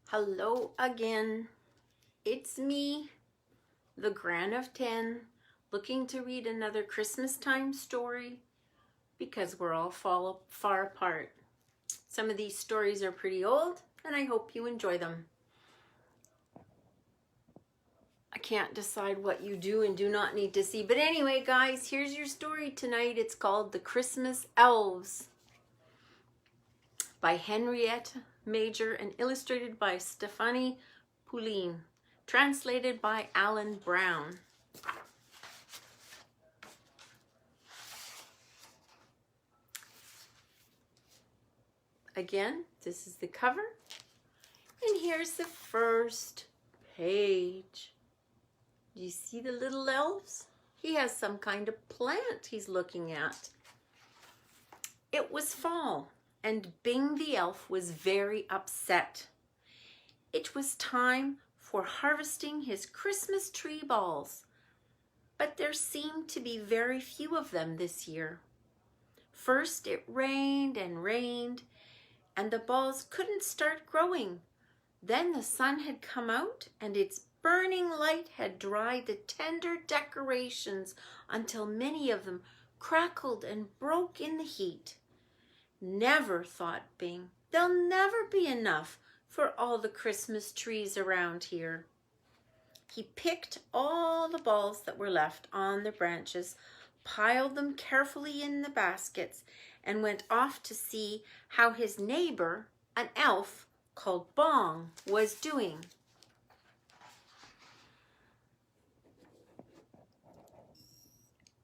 Hello again. It's me, the Gran of 10, looking to read another Christmas time story because we're all far apart. Some of these stories are pretty old and I hope you enjoy them. I can't decide what you do and do not need to see. But anyway, guys, here's your story tonight. It's called The Christmas Elves by Henriette Major and illustrated by Poulin. Translated by Allan Brown. Again, this is the cover. And here's the first page. Do you see the little elves? He has some kind of plant he's looking at. It was fall, and Bing the elf was very upset. It was time for harvesting his Christmas tree balls, but there seemed to be very few of them this year. First it rained and rained, and the balls couldn't start growing. Then the sun had come out, and its burning light had dried the tender decorations until many of them crackled and broke in the heat. Never, thought Bing, there'll never be enough for all the Christmas trees around here. He picked all the balls that were left on the branches, piled them carefully in the baskets, and went off to see how his neighbor, an elf called Bong, was doing.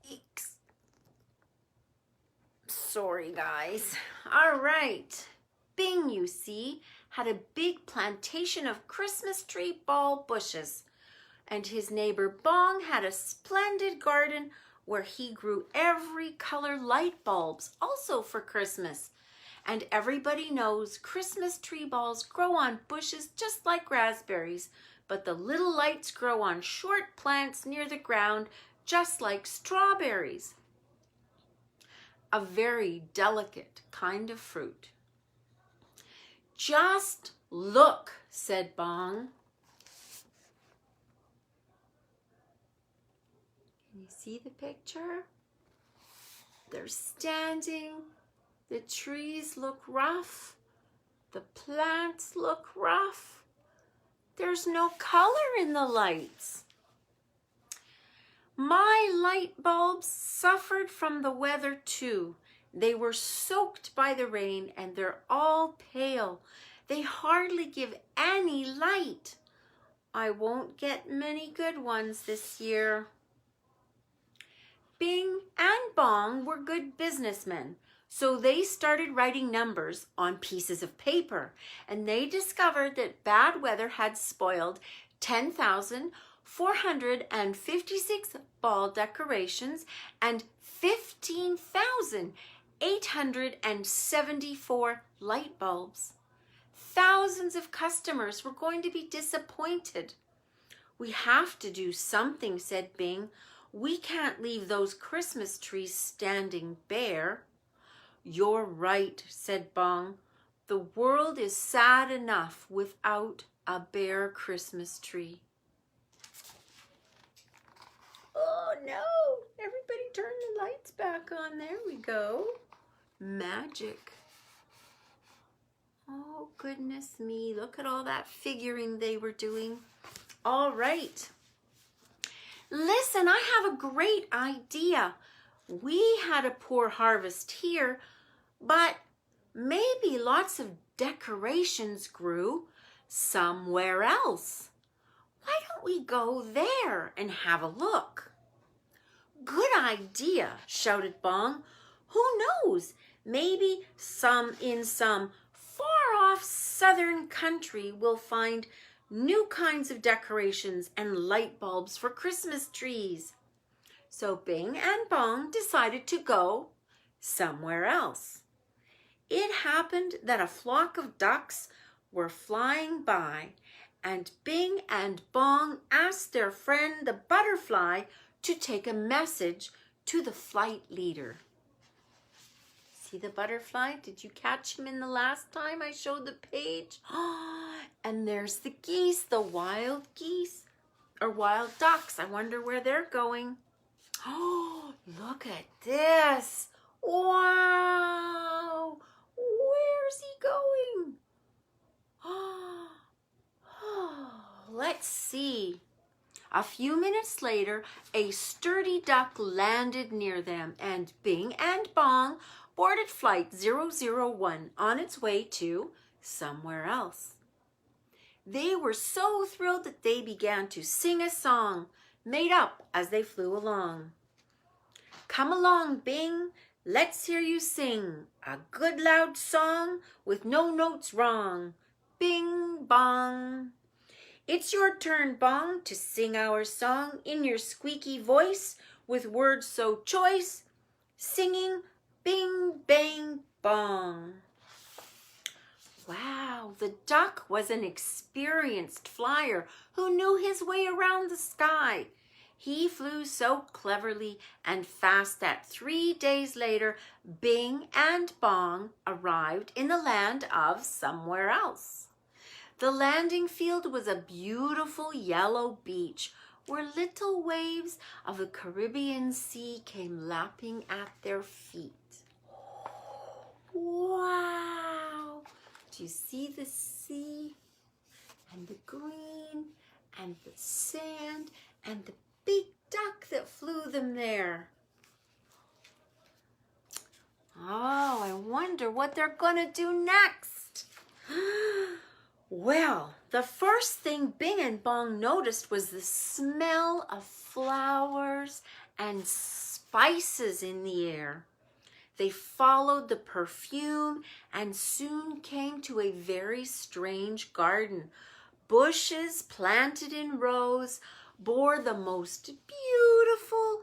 Eeks. Sorry, guys. All right. Bing, you see, had a big plantation of Christmas tree ball bushes, and his neighbor Bong had a splendid garden where he grew every color light bulbs, also for Christmas. And everybody knows Christmas tree balls grow on bushes just like raspberries, but the little lights grow on short plants near the ground just like strawberries. A very delicate kind of fruit. Just look, said Bong. Can you see the picture? They're standing. The trees look rough. The plants look rough. There's no color in the lights. My light bulbs suffered from the weather too. They were soaked by the rain and they're all pale. They hardly give any light. I won't get many good ones this year. Bing and Bong were good businessmen, so they started writing numbers on pieces of paper, and they discovered that bad weather had spoiled 10,456 ball decorations and 15,874 light bulbs. Thousands of customers were going to be disappointed. We have to do something, said Bing. We can't leave those Christmas trees standing bare. You're right, said Bong. The world is sad enough without a bare Christmas tree. Oh no, everybody turn the lights back on. There we go. Magic. Oh, goodness me. Look at all that figuring they were doing. All right. Listen, I have a great idea. We had a poor harvest here, but maybe lots of decorations grew somewhere else. Why don't we go there and have a look? Good idea, shouted Bong. Who knows? Maybe in some far-off southern country we'll find new kinds of decorations and light bulbs for Christmas trees. So Bing and Bong decided to go somewhere else. It happened that a flock of ducks were flying by, and Bing and Bong asked their friend the butterfly to take a message to the flight leader. See see the butterfly? Did you catch him in the last time I showed the page? And there's the geese, the wild geese, or wild ducks. I wonder where they're going. Oh, look at this. Wow. Where's he going? Let's see. A few minutes later, a sturdy duck landed near them, and Bing and Bong boarded flight 001 on its way to somewhere else. They were so thrilled that they began to sing a song made up as they flew along. Come along, Bing, let's hear you sing a good loud song with no notes wrong. Bing bong. It's your turn, Bong, to sing our song in your squeaky voice with words so choice, singing bing, bang, bong. Wow, the duck was an experienced flyer who knew his way around the sky. He flew so cleverly and fast that 3 days later, Bing and Bong arrived in the land of somewhere else. The landing field was a beautiful yellow beach where little waves of the Caribbean Sea came lapping at their feet. Wow! Do you see the sea and the green and the sand and the big duck that flew them there? Oh, I wonder what they're gonna do next. Well, the first thing Bing and Bong noticed was the smell of flowers and spices in the air. They followed the perfume and soon came to a very strange garden. Bushes planted in rows bore the most beautiful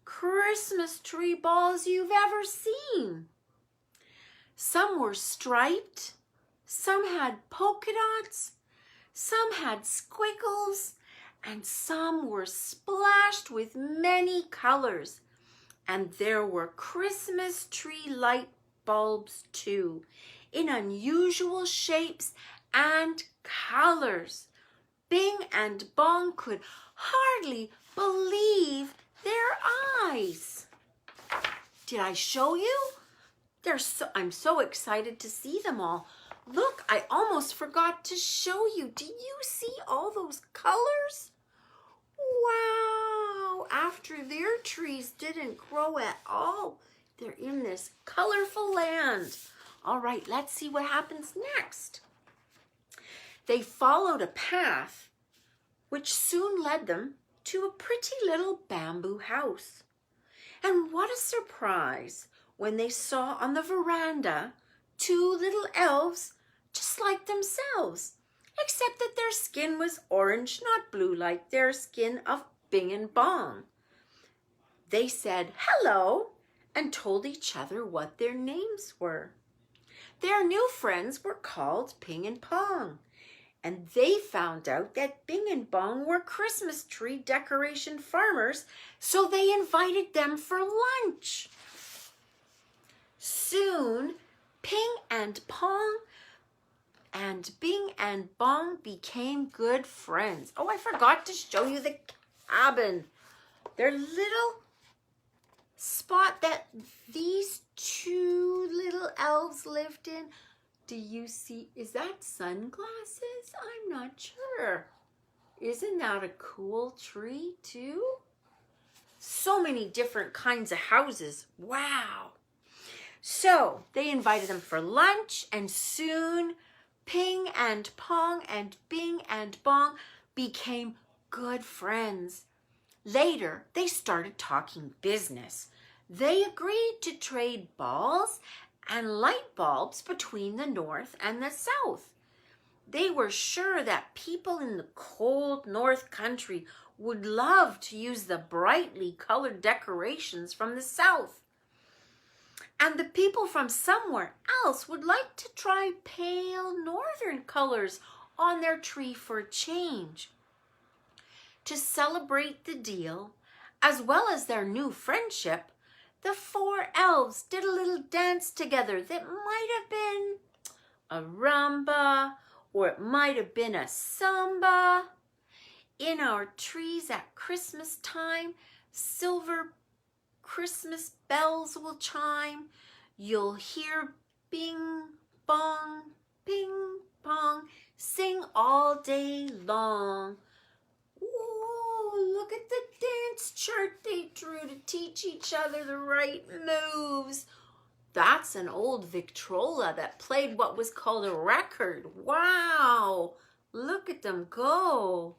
Christmas tree balls you've ever seen. Some were striped, some had polka dots, some had squiggles, and some were splashed with many colors. And there were Christmas tree light bulbs too, in unusual shapes and colors. Bing and Bong could hardly believe their eyes. Did I show you? I'm so excited to see them all. Look, I almost forgot to show you. Do you see all those colors? Wow! After their trees didn't grow at all, they're in this colorful land. All right, let's see what happens next. They followed a path which soon led them to a pretty little bamboo house. And what a surprise when they saw on the veranda 2 little elves just like themselves, except that their skin was orange, not blue like their skin of Bing and Bong. They said hello and told each other what their names were. Their new friends were called Ping and Pong, and they found out that Bing and Bong were Christmas tree decoration farmers, so they invited them for lunch. Soon, Ping and Pong and Bing and Bong became good friends. Oh, I forgot to show you the cabin. Their little spot that these 2 little elves lived in. Do you see? Is that sunglasses? I'm not sure. Isn't that a cool tree too? So many different kinds of houses. Wow. So they invited them for lunch, and soon Ping and Pong and Bing and Bong became good friends. Later, they started talking business. They agreed to trade balls and light bulbs between the North and the South. They were sure that people in the cold North Country would love to use the brightly colored decorations from the South. And the people from somewhere else would like to try pale northern colors on their tree for a change. To celebrate the deal, as well as their new friendship, the 4 elves did a little dance together that might have been a rumba, or it might have been a samba. In our trees at Christmas time, silver Christmas bells will chime. You'll hear bing, bong, ping, pong, sing all day long. Ooh, look at the dance chart they drew to teach each other the right moves. That's an old Victrola that played what was called a record. Wow, look at them go.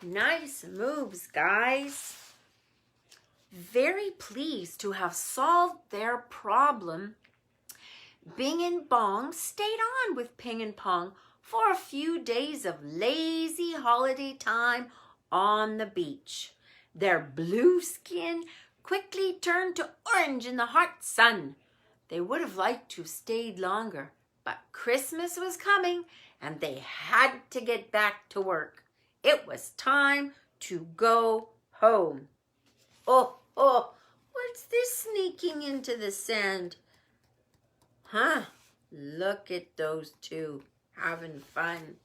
Nice moves, guys. Very pleased to have solved their problem, Bing and Bong stayed on with Ping and Pong for a few days of lazy holiday time on the beach. Their blue skin quickly turned to orange in the hot sun. They would have liked to have stayed longer, but Christmas was coming and they had to get back to work. It was time to go home. Oh, what's this sneaking into the sand? Huh? Look at those two having fun.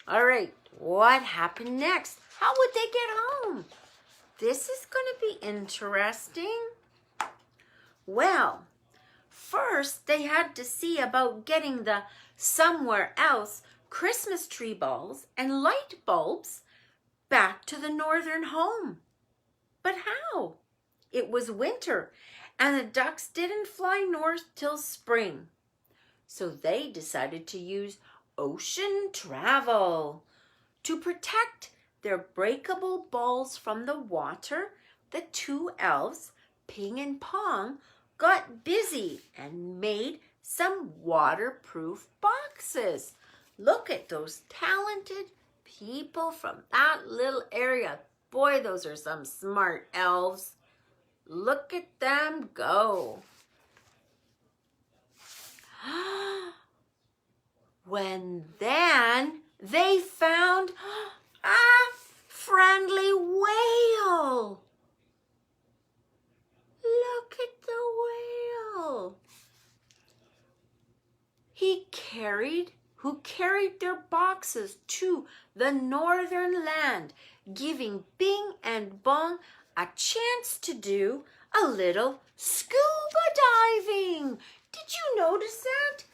All right, what happened next? How would they get home? This is going to be interesting. Well, first they had to see about getting the somewhere else Christmas tree balls and light bulbs back to the northern home. But how? It was winter and the ducks didn't fly north till spring. So they decided to use ocean travel. To protect their breakable balls from the water, the 2 elves, Ping and Pong, got busy and made some waterproof boxes. Look at those talented people from that little area. Boy, those are some smart elves. Look at them go. Then they found a friendly whale. Look at the whale. Who carried their boxes to the northern land, giving Bing and Bong a chance to do a little scuba diving. Did you notice that?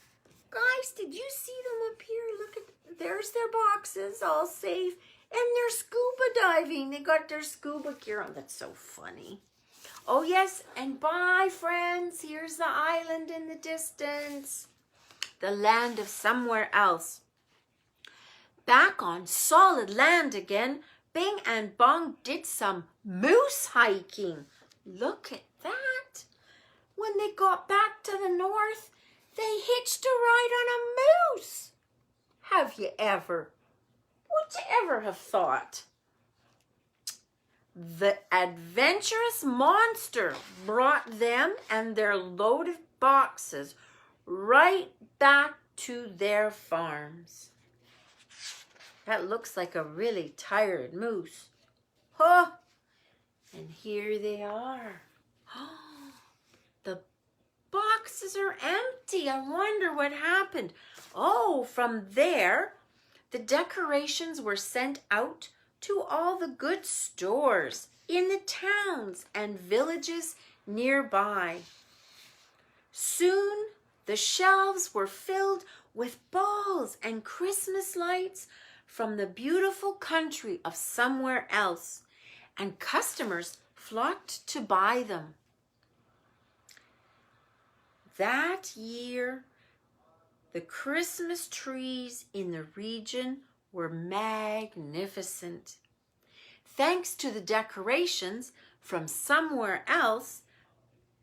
Guys, did you see them up here? Look at, there's their boxes, all safe, and they're scuba diving. They got their scuba gear on. That's so funny. Oh yes, and bye friends. Here's the island in the distance. The land of somewhere else. Back on solid land again, Bing and Bong did some moose hiking. Look at that. When they got back to the north, they hitched a ride on a moose. Have you ever? Would you ever have thought? The adventurous monster brought them and their loaded boxes right back to their farms. That looks like a really tired moose. Huh? And here they are. The boxes are empty. I wonder what happened. Oh, from there, the decorations were sent out to all the good stores in the towns and villages nearby. Soon, the shelves were filled with balls and Christmas lights from the beautiful country of somewhere else, and customers flocked to buy them. That year, the Christmas trees in the region were magnificent. Thanks to the decorations from somewhere else,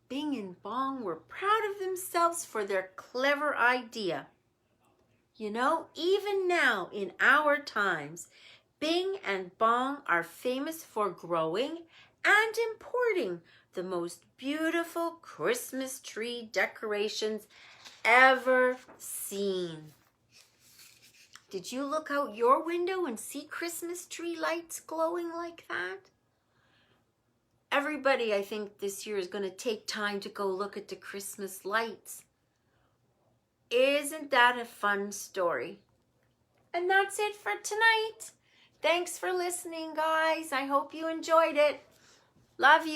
Bing and Bong were proud of themselves for their clever idea. You know, even now in our times, Bing and Bong are famous for growing and importing the most beautiful Christmas tree decorations ever seen. Did you look out your window and see Christmas tree lights glowing like that? everybody, I think, this year is going to take time to go look at the Christmas lights. Isn't that a fun story? And that's it for tonight. Thanks for listening, guys. I hope you enjoyed it. Love you.